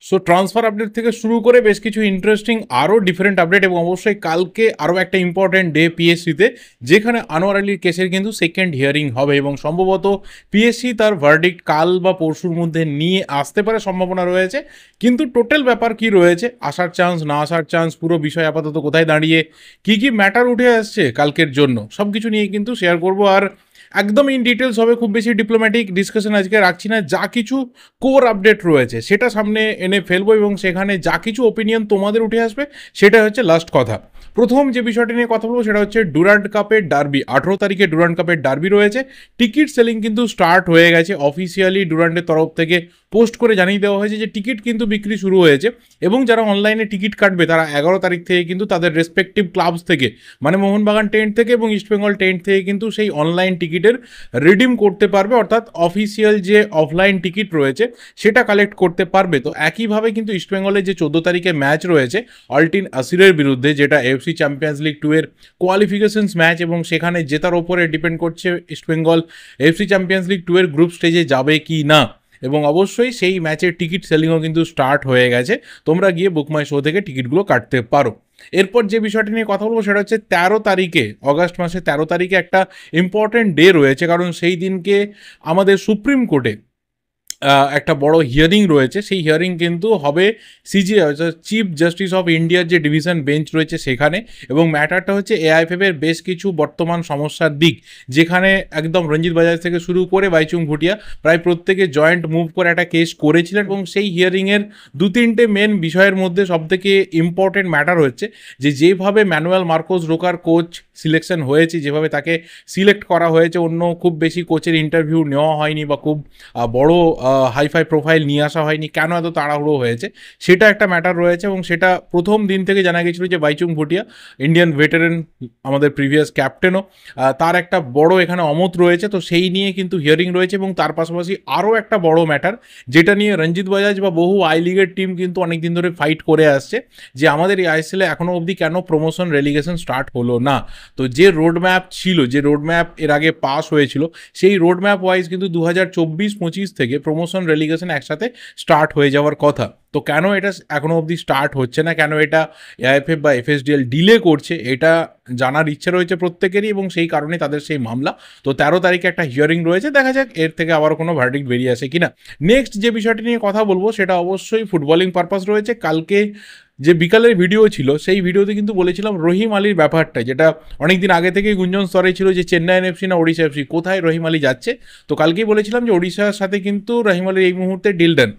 So transfer update থেকে শুরু করে বেশ কিছু ইন্টারেস্টিং আরও ডিফারেন্ট আপডেট, এবং অবশ্যই কালকে আরও একটা ইম্পর্টেন্ট ডে পিএসসিতে, যেখানে আনোয়ার আলীর কেসের কিন্তু সেকেন্ড হিয়ারিং হবে এবং সম্ভবত পিএসসি তার ভার্ডিক্ট কাল বা পরশুর মধ্যে নিয়ে আসতে পারে, সম্ভাবনা রয়েছে। কিন্তু টোটাল ব্যাপার কি রয়েছে, আসার চান্স না আসার চান্স, পুরো বিষয় আপাতত কোথায় দাঁড়িয়ে, কি কি ম্যাটার উঠে আসছে কালকের জন্য, সব কিছু নিয়ে কিন্তু শেয়ার করবো। আর একদম ইন ডিটেলস হবে, খুব বেশি ডিপ্লোম্যাটিক ডিসকাশন আজকে রাখছি না। যা কিছু কোর আপডেট রয়েছে সেটা সামনে এনে ফেলবো এবং সেখানে যা কিছু ওপিনিয়ন তোমাদের উঠে আসবে সেটা হচ্ছে লাস্ট কথা। প্রথম যে বিষয়টি নিয়ে কথা বলবো সেটা হচ্ছে ডুরান্ড কাপের ডার্বি। 18 তারিখে ডুরান্ড কাপের ডার্বি রয়েছে। টিকিট সেলিং কিন্তু স্টার্ট হয়ে গেছে অফিসিয়ালি, ডুরান্ডের তরফ থেকে পোস্ট করে জানিয়ে দেওয়া হয়েছে যে টিকিট কিন্তু বিক্রি শুরু হয়েছে এবং যারা অনলাইনে টিকিট কাটবে তারা 11 তারিখ থেকে কিন্তু তাদের রেসপেক্টিভ ক্লাবস থেকে, মানে মোহনবাগান টেন্ট থেকে এবং ইস্টবেঙ্গল টেন্ট থেকে কিন্তু সেই অনলাইন টিকিটের রিডিম করতে পারবে, অর্থাৎ অফিসিয়াল যে অফলাইন টিকিট রয়েছে সেটা কালেক্ট করতে পারবে। তো একইভাবে কিন্তু ইস্টবেঙ্গলের যে 14 তারিখে ম্যাচ রয়েছে অল্টিন আসিরের বিরুদ্ধে, যেটা এফসি চ্যাম্পিয়ন্স লিগ 2 এর কোয়ালিফিকেশনস ম্যাচ, এবং সেখানে জেতার ওপরে ডিপেন্ড করছে ইস্টবেঙ্গল এফসি চ্যাম্পিয়ন্স লিগ 2 এর গ্রুপ স্টেজে যাবে কি না। এবং অবশ্যই সেই ম্যাচের টিকিট সেলিংও কিন্তু স্টার্ট হয়ে গেছে, তোমরা গিয়ে বুকমাই শো থেকে টিকিটগুলো কাটতে পারো। এরপর যে বিষয়টি নিয়ে কথা বলবো সেটা হচ্ছে 13 তারিখে, অগাস্ট মাসের 13 তারিখে একটা ইম্পর্টেন্ট ডে রয়েছে, কারণ সেই দিনকে আমাদের সুপ্রিম কোর্টে একটা বড় হিয়ারিং রয়েছে। সেই হিয়ারিং কিন্তু হবে সিজিআই, চিফ জাস্টিস অফ ইন্ডিয়ার যে ডিভিশন বেঞ্চ রয়েছে সেখানে। এবং ম্যাটারটা হচ্ছে এআইএফএফ এর বেশ কিছু বর্তমান সমস্যার দিক, যেখানে একদম রঞ্জিত বাজাজ থেকে শুরু করে বাইচুং ভুটিয়া প্রায় প্রত্যেকে জয়েন্ট মুভ করে একটা কেস করেছিলেন। এবং সেই হিয়ারিংয়ের 2-3টে মেন বিষয়ের মধ্যে সবথেকে ইম্পর্টেন্ট ম্যাটার হচ্ছে যে যেভাবে ম্যানুয়েল মার্কোস রোকার কোচ সিলেকশন হয়েছে, যেভাবে তাকে সিলেক্ট করা হয়েছে, অন্য খুব বেশি কোচের ইন্টারভিউ নেওয়া হয়নি বা খুব বড় হাইফাই প্রোফাইল নিয়ে আসা হয়নি, কেন এত তাড়াহুড়ো হয়েছে, সেটা একটা ম্যাটার রয়েছে। এবং সেটা প্রথম দিন থেকে জানা গেছিল যে বাইচুং ভুটিয়া, ইন্ডিয়ান ভেটারেন, আমাদের প্রিভিয়াস ক্যাপ্টেনও, তার একটা বড় এখানে অমত রয়েছে। তো সেই নিয়ে কিন্তু হিয়ারিং রয়েছে। এবং তার পাশাপাশি আরও একটা বড় ম্যাটার, যেটা নিয়ে রঞ্জিত বাজাজ বা বহু আই লিগের টিম কিন্তু অনেকদিন ধরে ফাইট করে আসছে, যে আমাদের এই আইএসএলে এখনও অবধি কেন প্রমোশন রেলিগেশন স্টার্ট হলো না। তো যে রোড ম্যাপ ছিল, যে রোড ম্যাপ এর আগে পাস হয়েছিল, সেই রোড ম্যাপ ওয়াইজ কিন্তু 2024-25 থেকে প্রমোশন রেলিগেশন একসাথে স্টার্ট হয়ে যাওয়ার কথা। তো কেন এটা এখনো অবধি স্টার্ট হচ্ছে না, কেন এটা এআইএফএফ বা এফএসডিএল ডিলে করছে, এটা জানার ইচ্ছে রয়েছে প্রত্যেকেরই, এবং সেই কারণে তাদের সেই মামলা। তো 13 তারিখে একটা হিয়ারিং রয়েছে, দেখা যাক এর থেকে আবার কোনো ভার্ডিক্ট বেরিয়ে আসে কিনা। নেক্সট যে বিষয়টি নিয়ে কথা বলবো সেটা অবশ্যই ফুটবলিং পারপাস রয়েছে। কালকে যে বিকালের ভিডিও ছিল সেই ভিডিওতে কিন্তু বলেছিলাম রহিম আলীর ব্যাপারটা, যেটা অনেকদিন আগে থেকেই গুঞ্জন স্তরে ছিল যে চেন্নাইন এফসি না ওড়িশা এফসি, কোথায় রহিম আলী যাচ্ছে। তো কালকেই বলেছিলাম যে ওড়িশার সাথে কিন্তু রহিম আলীর এই মুহূর্তে ডিল ডান,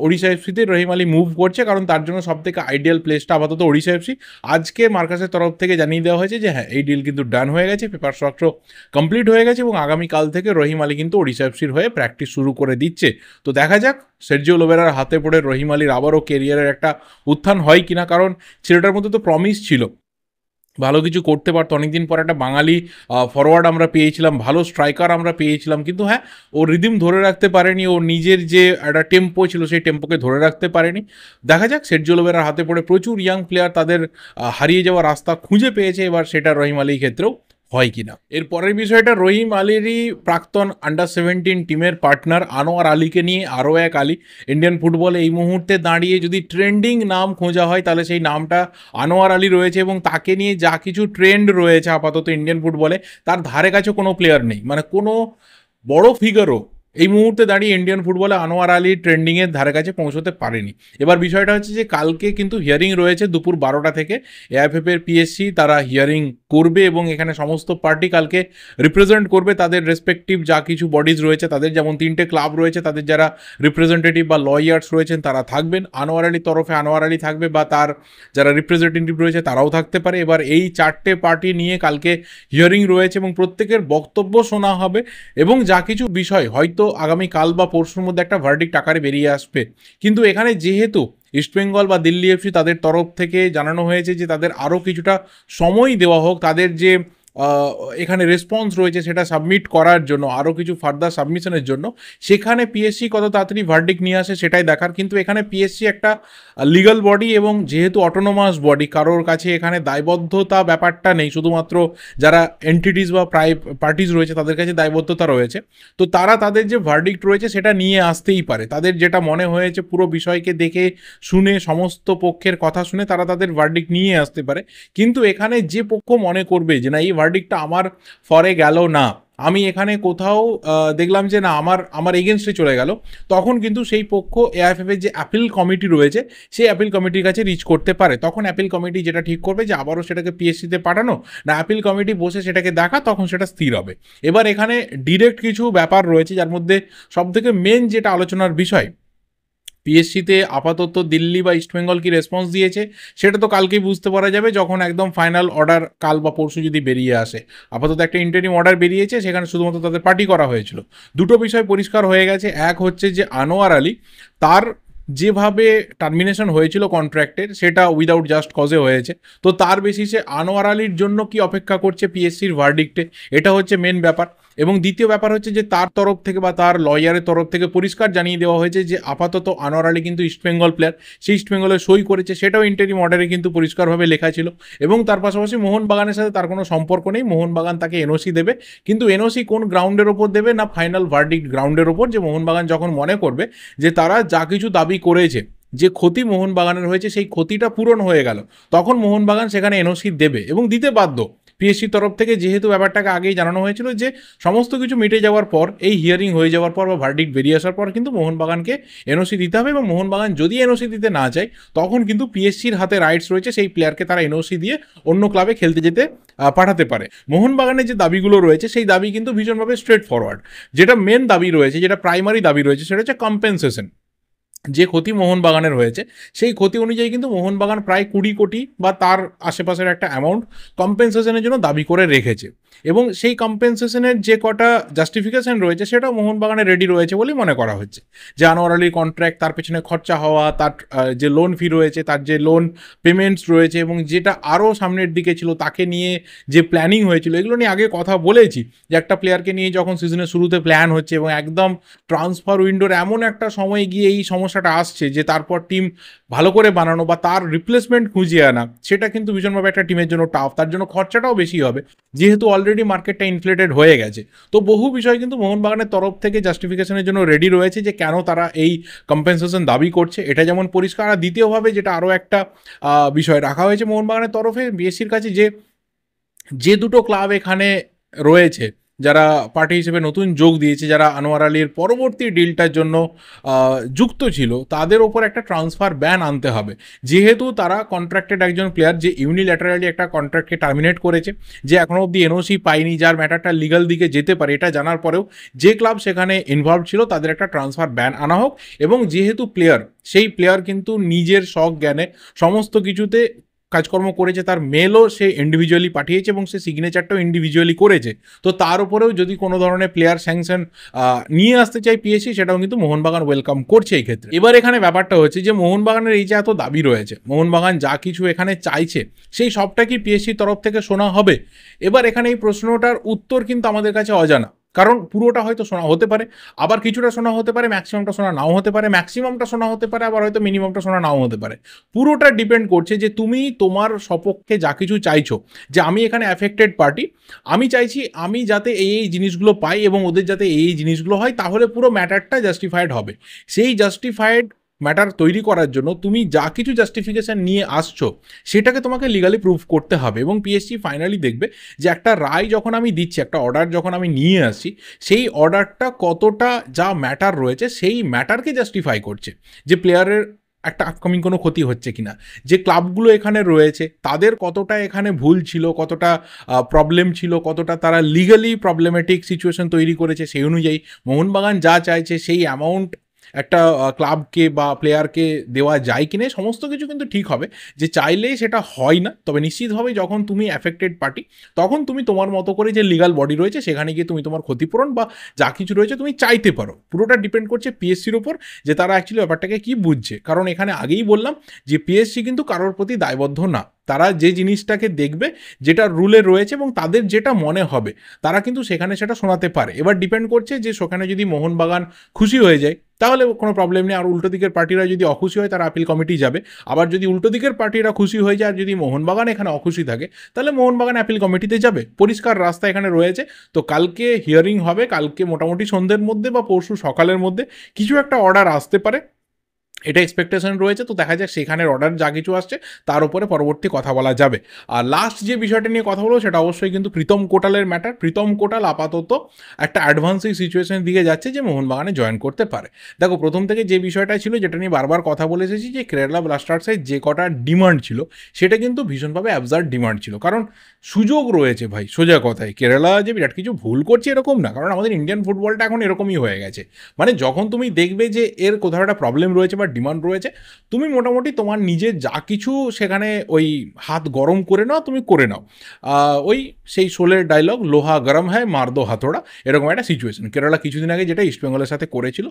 ওড়িশা এফসিতে রহিম আলী মুভ করছে, কারণ তার জন্য সব থেকে আইডিয়াল প্লেসটা আপাতত ওড়িশা এফসি। আজকে মার্কাসের তরফ থেকে জানিয়ে দেওয়া হয়েছে যে হ্যাঁ, এই ডিল কিন্তু ডান হয়ে গেছে, পেপার স্ট্রাকচার কমপ্লিট হয়ে গেছে, এবং আগামীকাল থেকে রহিম আলী কিন্তু ওড়িশা এফসির হয়ে প্র্যাকটিস শুরু করে দিচ্ছে। তো দেখা যাক সের্জিও লোবেরার হাতে পড়ে রহিম আলীর আবারও কেরিয়ারের একটা উত্থান হয় কিনা, কারণ ছেলেটার মধ্যে তো প্রমিস ছিল, ভালো কিছু করতে পারতো। অনেকদিন পর একটা বাঙালি ফরওয়ার্ড আমরা পেয়েছিলাম, ভালো স্ট্রাইকার আমরা পেয়েছিলাম, কিন্তু হ্যাঁ, ও রিদিম ধরে রাখতে পারেনি, ও নিজের যে একটা টেম্পো ছিল সেই টেম্পোকে ধরে রাখতে পারেনি। দেখা যাক, সের্জিও লোবেরার হাতে পড়ে প্রচুর ইয়াং প্লেয়ার তাদের হারিয়ে যাওয়ার রাস্তা খুঁজে পেয়েছে, এবার সেটা রহিম আলীর ক্ষেত্রেও হয় কিনা। এর পরের বিষয়টা রহিম আলীরই প্রাক্তন আন্ডার 17 টিমের পার্টনার আনোয়ার আলীকে নিয়ে আরও এক আলী। ইন্ডিয়ান ফুটবলে এই মুহূর্তে দাঁড়িয়ে যদি ট্রেন্ডিং নাম খোঁজা হয় তাহলে সেই নামটা আনোয়ার আলী রয়েছে, এবং তাকে নিয়ে যা কিছু ট্রেন্ড রয়েছে আপাতত ইন্ডিয়ান ফুটবলে, তার ধারে কাছে কোনো প্লেয়ার নেই, মানে কোনো বড় ফিগারও এই মুহূর্তে দাঁড়িয়ে ইন্ডিয়ান ফুটবলে আনোয়ার আলী ট্রেন্ডিংয়ের ধারে কাছে পৌঁছতে পারেনি। এবার বিষয়টা হচ্ছে যে কালকে কিন্তু হিয়ারিং রয়েছে দুপুর 12টা থেকে। এআইএফএফ এর পিএসসি তারা হিয়ারিং করবে, এবং এখানে সমস্ত পার্টি কালকে রিপ্রেজেন্ট করবে তাদের রেসপেক্টিভ যা কিছু বডিজ রয়েছে তাদের, যেমন 3টে ক্লাব রয়েছে তাদের যারা রিপ্রেজেন্টেটিভ বা লয়ার্স রয়েছেন তারা থাকবেন। আনোয়ার আলীর তরফে আনোয়ার আলী থাকবে, বা তার যারা রিপ্রেজেন্টেটিভ রয়েছে তারাও থাকতে পারে। এবার এই 4টে পার্টি নিয়ে কালকে হিয়ারিং রয়েছে এবং প্রত্যেকের বক্তব্য শোনা হবে, এবং যা কিছু বিষয় হয়তো আগামীকাল বা পরশুর মধ্যে একটা ভার্ডিক্ট আকারে বেরিয়ে আসবে। কিন্তু এখানে যেহেতু ইস্টবেঙ্গল বা দিল্লি এফসি তাদের তরফ থেকে জানানো হয়েছে যে তাদের আরও কিছুটা সময় দেওয়া হোক, তাদের যে এখানে রেসপন্স রয়েছে সেটা সাবমিট করার জন্য, আরও কিছু ফার্দার সাবমিশনের জন্য, সেখানে পিএসসি কত তাড়াতাড়ি ভার্ডিক্ট নিয়ে আসে সেটাই দেখার। কিন্তু এখানে পিএসসি একটা লিগাল বডি এবং যেহেতু অটোনোমাস বডি, কারোর কাছে এখানে দায়বদ্ধতা ব্যাপারটা নেই, শুধুমাত্র যারা এন্টিটিস বা পার্টিস রয়েছে তাদের কাছে দায়বদ্ধতা রয়েছে। তো তারা তাদের যে ভার্ডিক্ট রয়েছে সেটা নিয়ে আসতেই পারে, তাদের যেটা মনে হয়েছে পুরো বিষয়কে দেখে শুনে সমস্ত পক্ষের কথা শুনে তারা তাদের ভার্ডিক্ট নিয়ে আসতে পারে। কিন্তু এখানে যে পক্ষ মনে করবে যে না এই ভার্ডিক্টটা আমার ফরে গেল না, আমি এখানে কোথাও দেখলাম যে না আমার এগেনস্টে চলে গেল, তখন কিন্তু সেই পক্ষ এআইএফএফ এর যে অ্যাপিল কমিটি রয়েছে সেই অ্যাপিল কমিটির কাছে রিচ করতে পারে। তখন অ্যাপিল কমিটি যেটা ঠিক করবে যে আবারও সেটাকে পিএসসিতে পাঠানো না অ্যাপিল কমিটি বসে সেটাকে দেখা, তখন সেটা স্থির হবে। এবার এখানে ডিরেক্ট কিছু ব্যাপার রয়েছে, যার মধ্যে সবথেকে মেন যেটা আলোচনার বিষয়, পিএসসিতে আপাতত দিল্লি বা ইস্টবেঙ্গল কি রেসপন্স দিয়েছে সেটা তো কালকেই বুঝতে পারা যাবে, যখন একদম ফাইনাল অর্ডার কাল বা পরশু যদি বেরিয়ে আসে। আপাতত একটা ইন্টারিম অর্ডার বেরিয়েছে, সেখানে শুধুমাত্র তাদের পার্টি করা হয়েছিল। দুটো বিষয় পরিষ্কার হয়ে গেছে, এক হচ্ছে যে আনোয়ার আলী তার যেভাবে টার্মিনেশন হয়েছিল কন্ট্রাক্টের সেটা উইদাউট জাস্ট কজে হয়েছে, তো তার বেসিসে আনোয়ার আলীর জন্য কি অপেক্ষা করছে পিএসসির ভার্ডিক্টে, এটা হচ্ছে মেন ব্যাপার। এবং দ্বিতীয় ব্যাপার হচ্ছে যে তার তরফ থেকে বা তার লয়ারের তরফ থেকে পরিষ্কার জানিয়ে দেওয়া হয়েছে যে আপাতত আনোয়ার আলী কিন্তু ইস্টবেঙ্গল প্লেয়ার, সেই ইস্টবেঙ্গলে সই করেছে, সেটাও ইন্টারিম অর্ডারে কিন্তু পরিষ্কারভাবে লেখা ছিল। এবং তার পাশাপাশি মোহনবাগানের সাথে তার কোনো সম্পর্ক নেই, মোহনবাগান তাকে এনওসি দেবে, কিন্তু এনওসি কোন গ্রাউন্ডের ওপর দেবে না ফাইনাল ভার্ডিক্ট গ্রাউন্ডের ওপর, যে মোহনবাগান যখন মনে করবে যে তারা যা কিছু দাবি করেছে, যে ক্ষতি মোহনবাগানের হয়েছে সেই ক্ষতিটা পূরণ হয়ে গেল, তখন মোহনবাগান সেখানে এনওসি দেবে এবং দিতে বাধ্য। পিএসসির তরফ থেকে যেহেতু ব্যাপারটাকে আগেই জানানো হয়েছিল যে সমস্ত কিছু মিটে যাওয়ার পর, এই হিয়ারিং হয়ে যাওয়ার পর বা ভার্ডিক্ট বেরিয়ে আসার পর কিন্তু মোহনবাগানকে এনওসি দিতে হবে, এবং মোহনবাগান যদি এনওসি দিতে না চায় তখন কিন্তু পিএসসির হাতে রাইটস রয়েছে সেই প্লেয়ারকে তারা এনওসি দিয়ে অন্য ক্লাবে খেলতে যেতে পাঠাতে পারে। মোহনবাগানের যে দাবিগুলো রয়েছে সেই দাবি কিন্তু ভীষণভাবে স্ট্রেট ফরওয়ার্ড। যেটা মেন দাবি রয়েছে, যেটা প্রাইমারি দাবি রয়েছে, সেটা হচ্ছে কম্পেনসেশন। যে ক্ষতি মোহনবাগানের হয়েছে সেই ক্ষতি অনুযায়ী কিন্তু মোহনবাগান প্রায় 20 কোটি বা তার আশেপাশের একটা অ্যামাউন্ট কম্পেনসেশনের জন্য দাবি করে রেখেছে, এবং সেই কম্পেনসেশনের যে কটা জাস্টিফিকেশন রয়েছে সেটাও মোহনবাগানের রেডি রয়েছে বলেই মনে করা হচ্ছে। যে আনোয়ার আলীর কন্ট্রাক্ট, তার পেছনে খরচা হওয়া, তার যে লোন ফি রয়েছে, তার যে লোন পেমেন্টস রয়েছে, এবং যেটা আরও সামনের দিকে ছিল তাকে নিয়ে যে প্ল্যানিং হয়েছিল, এগুলো নিয়ে আগে কথা বলেছি যে একটা প্লেয়ারকে নিয়ে যখন সিজনের শুরুতে প্ল্যান হচ্ছে এবং একদম ট্রান্সফার উইন্ডোর এমন একটা সময় গিয়ে এই সমস্যাটা আসছে যে তারপর টিম ভালো করে বানানো বা তার রিপ্লেসমেন্ট খুঁজে আনা, সেটা কিন্তু ভীষণভাবে একটা টিমের জন্য টাফ, তার জন্য খরচাটাও বেশি হবে যেহেতু অলরেডি মার্কেটটা ইনফ্লেটেড হয়ে গেছে। তো বহু বিষয় কিন্তু মোহনবাগানের তরফ থেকে জাস্টিফিকেশনের জন্য রেডি রয়েছে যে কেন তারা এই কম্পেনসেশন দাবি করছে, এটা যেমন পরিষ্কার। আর দ্বিতীয়ভাবে যেটা আরও একটা বিষয় রাখা হয়েছে মোহনবাগানের তরফে বিএসসির কাছে, যে দুটো ক্লাব এখানে রয়েছে যারা পার্টি হিসেবে নতুন যোগ দিয়েছে, যারা আনোয়ার আলীর পরবর্তী ডিলটার জন্য যুক্ত ছিল, তাদের ওপর একটা ট্রান্সফার ব্যান আনতে হবে। যেহেতু তারা কন্ট্রাক্টেড একজন প্লেয়ার যে ইউনিল্যাটারালি একটা কন্ট্রাক্টকে টার্মিনেট করেছে, যে এখনও অবধি এনওসি পায়নি, যার ম্যাটারটা লিগাল দিকে যেতে পারে, এটা জানার পরেও যে ক্লাব সেখানে ইনভলভ ছিল তাদের একটা ট্রান্সফার ব্যান আনা হোক। এবং যেহেতু প্লেয়ার, সেই প্লেয়ার কিন্তু নিজের শখ জ্ঞানে সমস্ত কিছুতে কাজকর্ম করেছে, তার মেলও সে ইন্ডিভিজুয়ালি পাঠিয়েছে এবং সে সিগনেচারটাও ইন্ডিভিজুয়ালি করেছে, তো তার উপরেও যদি কোনো ধরনের প্লেয়ার স্যাংশন নিয়ে আসতে চাই পিএসসি, সেটাও কিন্তু মোহনবাগান ওয়েলকাম করছে এই ক্ষেত্রে। এবার এখানে ব্যাপারটা হচ্ছে যে মোহনবাগানের এই যে এত দাবি রয়েছে, মোহনবাগান যা কিছু এখানে চাইছে সেই সবটা কি পিএসসির তরফ থেকে শোনা হবে? এবার এখানে এই প্রশ্নটার উত্তর কিন্তু আমাদের কাছে অজানা, কারণ পুরোটা হয়তো শোনা হতে পারে, আবার কিছুটা শোনা হতে পারে, ম্যাক্সিমামটা শোনা নাও হতে পারে, ম্যাক্সিমামটা শোনা হতে পারে, আবার হয়তো মিনিমামটা শোনা নাও হতে পারে। পুরোটা ডিপেন্ড করছে যে তুমি তোমার সপক্ষে যা কিছু চাইছো, যে আমি এখানে অ্যাফেক্টেড পার্টি, আমি চাইছি আমি যাতে এই জিনিসগুলো পাই এবং ওদের যাতে এই জিনিসগুলো হয়, তাহলে পুরো ম্যাটারটা জাস্টিফাইড হবে। সেই জাস্টিফাইড ম্যাটার তৈরি করার জন্য তুমি যা কিছু জাস্টিফিকেশান নিয়ে আসছো সেটাকে তোমাকে লিগালি প্রুভ করতে হবে। এবং পিএসসি ফাইনালি দেখবে যে একটা রায় যখন আমি দিচ্ছি, একটা অর্ডার যখন আমি নিয়ে আসছি, সেই অর্ডারটা কতটা যা ম্যাটার রয়েছে সেই ম্যাটারকে জাস্টিফাই করছে, যে প্লেয়ারের একটা আপকামিং কোনো ক্ষতি হচ্ছে কিনা, যে ক্লাবগুলো এখানে রয়েছে তাদের কতটা এখানে ভুল ছিল, কতটা প্রবলেম ছিল, কতটা তারা লিগালি প্রবলেমেটিক সিচুয়েশন তৈরি করেছে, সেই অনুযায়ী মোহনবাগান যা চাইছে সেই অ্যামাউন্ট একটা ক্লাবকে বা প্লেয়ারকে দেওয়া যায় কিনা, সমস্ত কিছু কিন্তু ঠিক হবে। যে চাইলেই সেটা হয় না, তবে নিশ্চিতভাবে যখন তুমি অ্যাফেক্টেড পার্টি তখন তুমি তোমার মতো করে যে লিগাল বডি রয়েছে সেখানে গিয়ে তুমি তোমার ক্ষতিপূরণ বা যা কিছু রয়েছে তুমি চাইতে পারো। পুরোটা ডিপেন্ড করছে পিএসসির উপর যে তারা অ্যাকচুয়ালি ব্যাপারটাকে কি বুঝছে, কারণ এখানে আগেই বললাম যে পিএসসি কিন্তু কারোর প্রতি দায়বদ্ধ না। তারা যে জিনিসটাকে দেখবে, যেটা রুলে রয়েছে এবং তাদের যেটা মনে হবে, তারা কিন্তু সেখানে সেটা শোনাতে পারে। এবার ডিপেন্ড করছে যে সেখানে যদি মোহনবাগান খুশি হয়ে যায় তাহলে কোনো প্রবলেম নেই, আর উল্টো দিকের পার্টিরা যদি অখুশি হয় তারা আপিল কমিটি যাবে। আবার যদি উল্টো দিকের পার্টিরা খুশি হয়ে যায় আর যদি মোহনবাগান এখানে অখুশি থাকে তাহলে মোহনবাগান অ্যাপিল কমিটিতে যাবে। পরিষ্কার রাস্তা এখানে রয়েছে। তো কালকে হিয়ারিং হবে, কালকে মোটামুটি সন্ধ্যের মধ্যে বা পরশু সকালের মধ্যে কিছু একটা অর্ডার আসতে পারে, এটা এক্সপেকটেশন রয়েছে। তো দেখা যাক সেখানের অর্ডার যা কিছু আসছে তার উপরে পরবর্তী কথা বলা যাবে। আর লাস্ট যে বিষয়টা নিয়ে কথা বলবো সেটা অবশ্যই কিন্তু প্রীতম কোটালের ম্যাটার। প্রীতম কোটাল আপাতত একটা অ্যাডভান্সিং সিচুয়েশনের দিকে যাচ্ছে যে মোহনবাগানে জয়েন করতে পারে। দেখো, প্রথম থেকে যে বিষয়টা ছিল, যেটা নিয়ে বারবার কথা বলে এসেছি, যে কেরালা ব্লাস্টার্সের যে কটা ডিমান্ড ছিল সেটা কিন্তু ভীষণভাবে অ্যাবসার্ড ডিমান্ড ছিল। কারণ সুযোগ রয়েছে ভাই, সোজা কথায় কেরালা যে বিরাট কিছু ভুল করছে এরকম না, কারণ আমাদের ইন্ডিয়ান ফুটবলটা এখন এরকমই হয়ে গেছে। মানে যখন তুমি দেখবে যে এর কোথাও একটা প্রবলেম রয়েছে বা ডিমান্ড রয়েছে, তুমি মোটামুটি তোমার নিজের যা কিছু সেখানে ওই হাত গরম করে নাও, তুমি করে নাও। ওই সেই শোলের ডায়লগ, লোহা গরম হয় মার দো হাতোড়া, এরকম একটা সিচুয়েশন কেরালা কিছুদিন আগে যেটা ইস্টবেঙ্গলের সাথে করেছিল,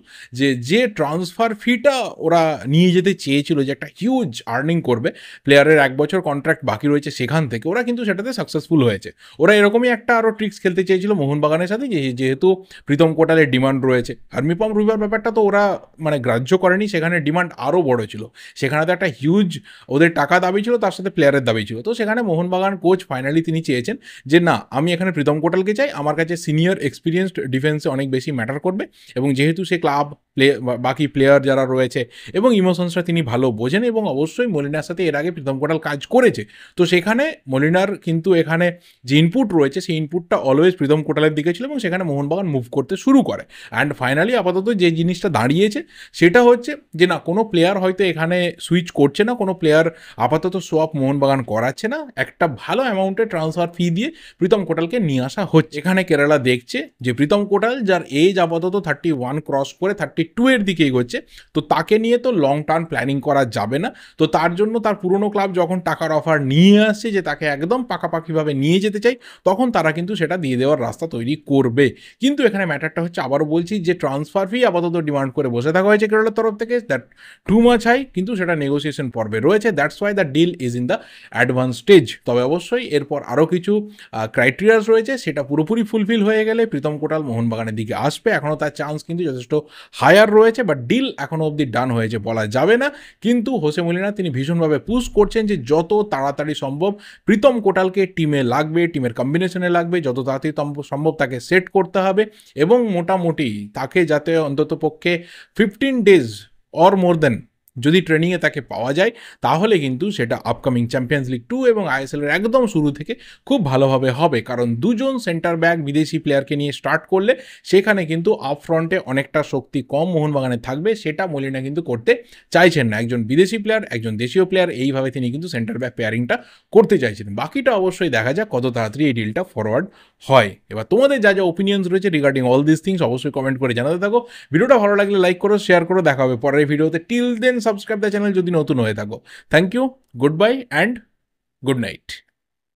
যে ট্রান্সফার ফিটা ওরা নিয়ে যেতে চেয়েছিল, যে একটা হিউজ আর্নিং করবে, প্লেয়ারের 1 বছর কন্ট্রাক্ট বাকি রয়েছে সেখান থেকে, ওরা কিন্তু সেটাতে সাকসেসফুল হয়েছে। ওরা এরকমই একটা আরও ট্রিক্স খেলতে চেয়েছিল মোহনবাগানের সাথে, যেহেতু প্রীতম কোটালের ডিমান্ড রয়েছে। আর মিপম রুইবার ব্যাপারটা তো ওরা মানে গ্রাহ্য করেনি, সেখানে ডিমান্ড আরও বড় ছিল। সেখানে তো একটা হিউজ ওদের টাকা দাবি ছিল, তার সাথে প্লেয়ারের দাবি ছিল। তো সেখানে মোহনবাগান কোচ ফাইনালি তিনি চেয়েছেন যে না, আমি এখানে প্রীতম কোটালকে চাই, আমার কাছে সিনিয়র এক্সপিরিয়েন্সড ডিফেন্সে অনেক বেশি ম্যাটার করবে, এবং যেহেতু সে ক্লাব বাকি প্লেয়ার যারা রয়েছে এবং ইমোশনসটা তিনি ভালো বোঝেন, এবং অবশ্যই মলিনার সাথে এর আগে প্রীতম কোটাল কাজ করেছে, তো সেখানে মলিনার কিন্তু এখানে যে ইনপুট রয়েছে সেই ইনপুটটা অলওয়েজ প্রীতম কোটালের দিকে ছিল, এবং সেখানে মোহনবাগান মুভ করতে শুরু করে। অ্যান্ড ফাইনালি আপাতত যে জিনিসটা দাঁড়িয়েছে সেটা হচ্ছে যে না, কোনো প্লেয়ার হয়তো এখানে সুইচ করছে না, কোনো প্লেয়ার আপাতত সোয়াপ মোহনবাগান করাচ্ছে না, একটা ভালো অ্যামাউন্টের ট্রান্সফার ফি দিয়ে প্রীতম কোটালকে নিয়ে আসা হচ্ছে। এখানে কেরালা দেখছে যে প্রীতম কোটাল, যার এজ আপাতত 31 ক্রস করে 32 এর দিকে এগোচ্ছে, তো তাকে নিয়ে তো লং টার্ম প্ল্যানিং করা যাবে না। তো তার জন্য তার পুরনো ক্লাব যখন টাকার অফার নিয়ে আসছে যে তাকে একদম পাকাপাকিভাবে নিয়ে যেতে চাই, তখন তারা কিন্তু সেটা দিয়ে দেওয়ার রাস্তা তৈরি করবে। কিন্তু এখানে ম্যাটারটা হচ্ছে, আবারও বলছি, যে ট্রান্সফার ফি আপাতত ডিমান্ড করে বসে থাকা হয়েছে কেরলের তরফ থেকে, দ্যাট টু মাচ হাই, কিন্তু সেটা নেগোসিয়েশন পর্বে রয়েছে। That's why the deal is in the advance stage. তবে অবশ্যই এরপর আরও কিছু ক্রাইটেরিয়াস রয়েছে, সেটা পুরোপুরি ফুলফিল হয়ে গেলে প্রীতম কোটাল মোহনবাগানের দিকে আসবে। এখনও তার চান্স কিন্তু যথেষ্ট হায়ার রয়েছে, বাট ডিল এখনও অবধি ডান হয়েছে বলা যাবে না। কিন্তু হোসে মলিনা তিনি ভীষণভাবে পুশ করছেন যে যত তাড়াতাড়ি সম্ভব প্রীতম কোটালকে টিমে লাগবে, টিমের কম্বিনেশনে লাগবে, যত তাড়াতাড়ি সম্ভব তাকে সেট করতে হবে, এবং মোটামুটি তাকে যাতে অন্ততপক্ষে 15 days অর মোর দেন যদি ট্রেনিংয়ে তাকে পাওয়া যায়, তাহলে কিন্তু সেটা আপকামিং চ্যাম্পিয়ন্স লিগ 2 এবং আইএসএলের একদম শুরু থেকে খুব ভালোভাবে হবে। কারণ দুজন সেন্টার ব্যাক বিদেশি প্লেয়ারকে নিয়ে স্টার্ট করলে সেখানে কিন্তু আপ ফ্রন্টে অনেকটা শক্তি কম মোহনবাগানে থাকবে, সেটা মলিনা কিন্তু করতে চাইছেন না। একজন বিদেশি প্লেয়ার, একজন দেশীয় প্লেয়ার, এইভাবে তিনি কিন্তু সেন্টার ব্যাক পেয়ারিংটা করতে চাইছেন। বাকিটা অবশ্যই দেখা যাক কত তাড়াতাড়ি এই ডিলটা ফরওয়ার্ড হয়। এবার তোমাদের যা যা ওপিনিয়ন্স রয়েছে রিগার্ডিং অল দিস থিংস অবশ্যই কমেন্ট করে জানাতে থাকো। ভিডিওটা ভালো লাগলে লাইক করো, শেয়ার করো, দেখা হবে পরের ভিডিওতে। Till then subscribe the channel যদি নতুন হয়ে থাকো। Thank you, goodbye and good night.